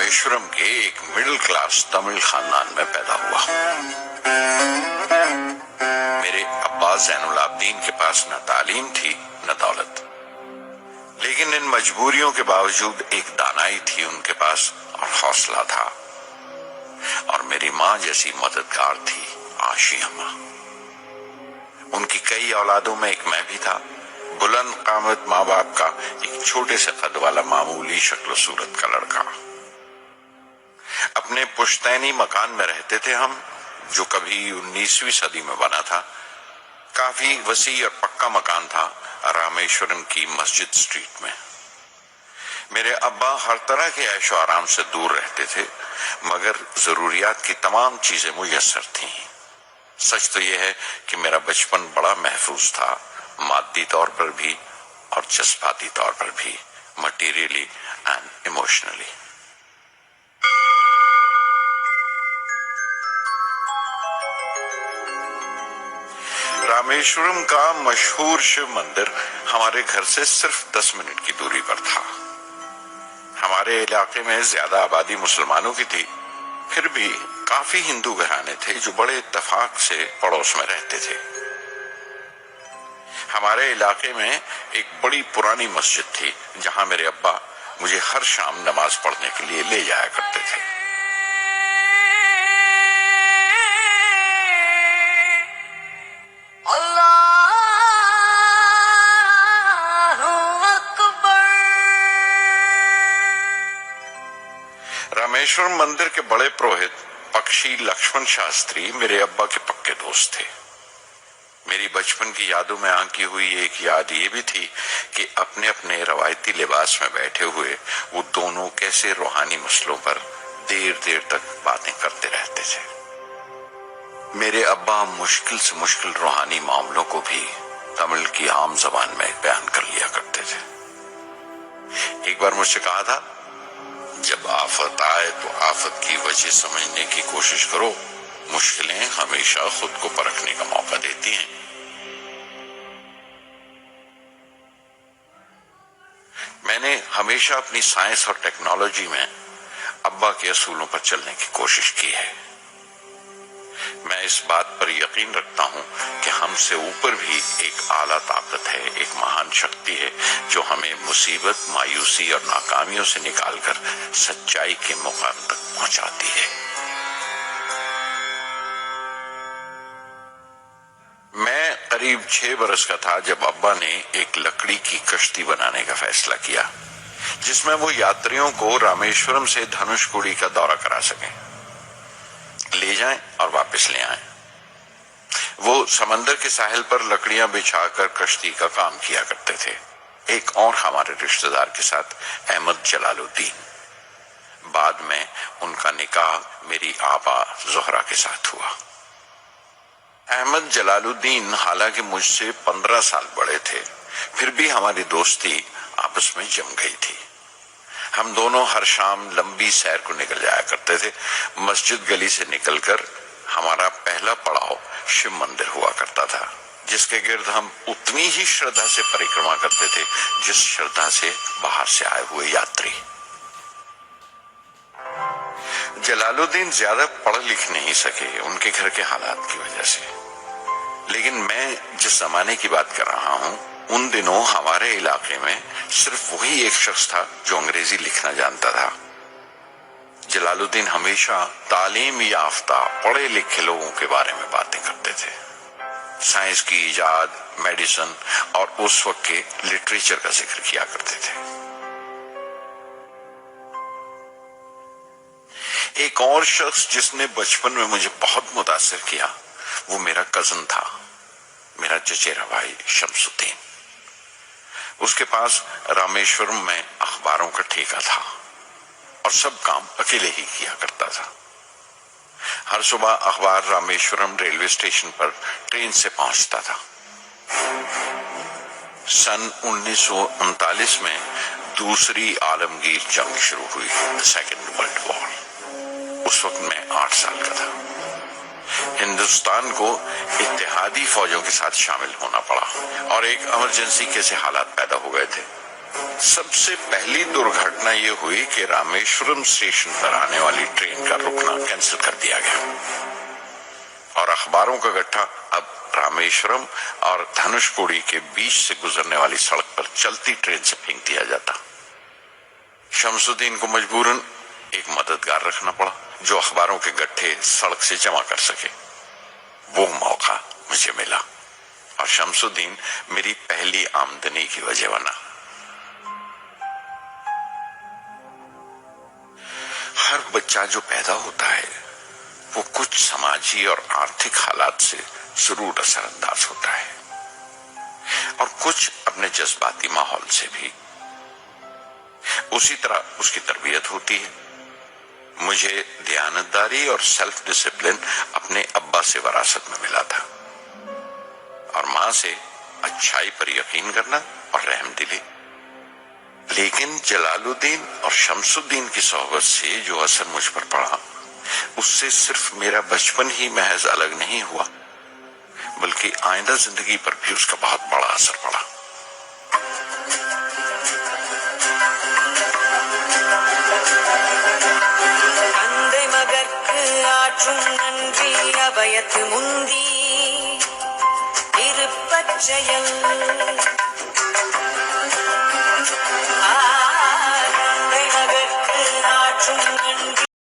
رامیشورم کے ایک middle class Tamil خاندان میں پیدا ہوا۔ میرے ابا زین العابدین کے پاس نہ تعلیم تھی نہ دولت، لیکن ان مجبوریوں کے باوجود ایک دانائی تھی ان کے پاس اور حوصلہ تھا، اور میری ماں جیسی مددگار تھی عاشی اماں۔ ان کی کئی اولادوں میں ایک میں بھی تھا، بلند قامت ماں باپ کا ایک چھوٹے سے قد والا معمولی شکل و صورت کا لڑکا۔ اپنے پشتینی مکان میں رہتے تھے ہم، جو کبھی 19ویں صدی میں بنا تھا۔ کافی وسیع اور پکا مکان تھا رامیشورم کی مسجد اسٹریٹ میں۔ میرے ابا ہر طرح کے عیش و آرام سے دور رہتے تھے، مگر ضروریات کی تمام چیزیں میسر تھیں۔ سچ تو یہ ہے کہ میرا بچپن بڑا محفوظ تھا، مادی طور پر بھی اور جذباتی طور پر بھی، مٹیریلی اینڈ ایموشنلی۔ رامیشورم کا مشہور شیو مندر ہمارے گھر سے صرف 10 منٹ کی دوری پر تھا۔ ہمارے علاقے میں زیادہ آبادی مسلمانوں کی تھی، پھر بھی کافی ہندو گھرانے تھے جو بڑے اتفاق سے پڑوس میں رہتے تھے۔ ہمارے علاقے میں ایک بڑی پرانی مسجد تھی جہاں میرے ابا مجھے ہر شام نماز پڑھنے کے لیے لے جایا کرتے تھے۔ رامیشورم مندر کے بڑے پروہت پکشی لکشمن شاستری میرے ابا کے پکے دوست تھے۔ میری بچپن کی یادوں میں آنکی ہوئی ایک یاد یہ بھی تھی کہ اپنے اپنے روایتی لباس میں بیٹھے ہوئے وہ دونوں کیسے روحانی مسئلوں پر دیر دیر تک باتیں کرتے رہتے تھے۔ میرے ابا مشکل سے مشکل روحانی معاملوں کو بھی تمل کی عام زبان میں بیان کر لیا کرتے تھے۔ ایک بار مجھ سے کہا تھا، جب آفت آئے تو آفت کی وجہ سمجھنے کی کوشش کرو، مشکلیں ہمیشہ خود کو پرکھنے کا موقع دیتی ہیں۔ میں نے ہمیشہ اپنی سائنس اور ٹیکنالوجی میں ابا کے اصولوں پر چلنے کی کوشش کی ہے۔ میں اس بات پر یقین رکھتا ہوں کہ ہم سے اوپر بھی ایک اعلیٰ طاقت ہے، ایک مہان شکتی ہے جو ہمیں مصیبت، مایوسی اور ناکامیوں سے نکال کر سچائی کے مقام تک پہنچاتی ہے۔ میں قریب 6 برس کا تھا جب ابا نے ایک لکڑی کی کشتی بنانے کا فیصلہ کیا جس میں وہ یاتریوں کو رامیشورم سے دھنوش کوڑی کا دورہ کرا سکیں، لے جائیں اور واپس لے آئیں۔ وہ سمندر کے ساحل پر لکڑیاں بچھا کر کشتی کا کام کیا کرتے تھے۔ ایک اور ہمارے رشتہ دار کے ساتھ، احمد جلال الدین۔ بعد میں ان کا نکاح میری آبا زہرا کے ساتھ ہوا۔ احمد جلال الدین حالانکہ مجھ سے 15 سال بڑے تھے، پھر بھی ہماری دوستی آپس میں جم گئی تھی۔ ہم دونوں ہر شام لمبی سیر کو نکل جایا کرتے تھے۔ مسجد گلی سے نکل کر ہمارا پہلا پڑاؤ شیو مندر ہوا کرتا تھا، جس کے گرد ہم اتنی ہی شردھا سے پریکرما کرتے تھے جس شردھا سے باہر سے آئے ہوئے یاتری۔ جلال الدین زیادہ پڑھ لکھ نہیں سکے ان کے گھر کے حالات کی وجہ سے، لیکن میں جس زمانے کی بات کر رہا ہوں ان دنوں ہمارے علاقے میں صرف وہی ایک شخص تھا جو انگریزی لکھنا جانتا تھا۔ جلال الدین ہمیشہ تعلیم یافتہ پڑھے لکھے لوگوں کے بارے میں باتیں کرتے تھے، سائنس کی ایجاد، میڈیسن اور اس وقت کے لٹریچر کا ذکر کیا کرتے تھے۔ ایک اور شخص جس نے بچپن میں مجھے بہت متاثر کیا وہ میرا کزن تھا، میرا چچیرا بھائی شمس الدین۔ اس کے پاس رامیشورم میں اخباروں کا ٹھیکہ تھا اور سب کام اکیلے ہی کیا کرتا تھا۔ ہر صبح اخبار رامیشورم ریلوے اسٹیشن پر ٹرین سے پہنچتا تھا۔ سن 1939 میں دوسری عالمگیر جنگ شروع ہوئی، سیکنڈ ورلڈ وار۔ اس وقت میں 8 سال کا تھا۔ ہندوستان کو اتحادی فوجوں کے ساتھ شامل ہونا پڑا اور ایک ایمرجنسی کے سے حالات پیدا ہو گئے تھے۔ سب سے پہلی درگھٹنا یہ ہوئی کہ رامیشورم اسٹیشن پر آنے والی ٹرین کا رکنا کینسل کر دیا گیا اور اخباروں کا گٹھا اب رامیشورم اور دھنوش کوڑی کے بیچ سے گزرنے والی سڑک پر چلتی ٹرین سے پھینک دیا جاتا۔ شمس الدین کو مجبوراً ایک مددگار رکھنا پڑا جو اخباروں کے گٹھے سڑک سے جمع کر سکے۔ وہ موقع مجھے ملا اور شمس الدین میری پہلی آمدنی کی وجہ بنا۔ ہر بچہ جو پیدا ہوتا ہے وہ کچھ سماجی اور آرتھک حالات سے ضرور اثر انداز ہوتا ہے اور کچھ اپنے جذباتی ماحول سے بھی۔ اسی طرح اس کی تربیت ہوتی ہے۔ مجھے دیانتداری اور سیلف ڈسپلن اپنے ابا سے وراثت میں ملا تھا اور ماں سے اچھائی پر یقین کرنا اور رحم دلی۔ لیکن جلال الدین اور شمس الدین کی صحبت سے جو اثر مجھ پر پڑا اس سے صرف میرا بچپن ہی محض الگ نہیں ہوا بلکہ آئندہ زندگی پر بھی اس کا بہت بڑا اثر پڑا۔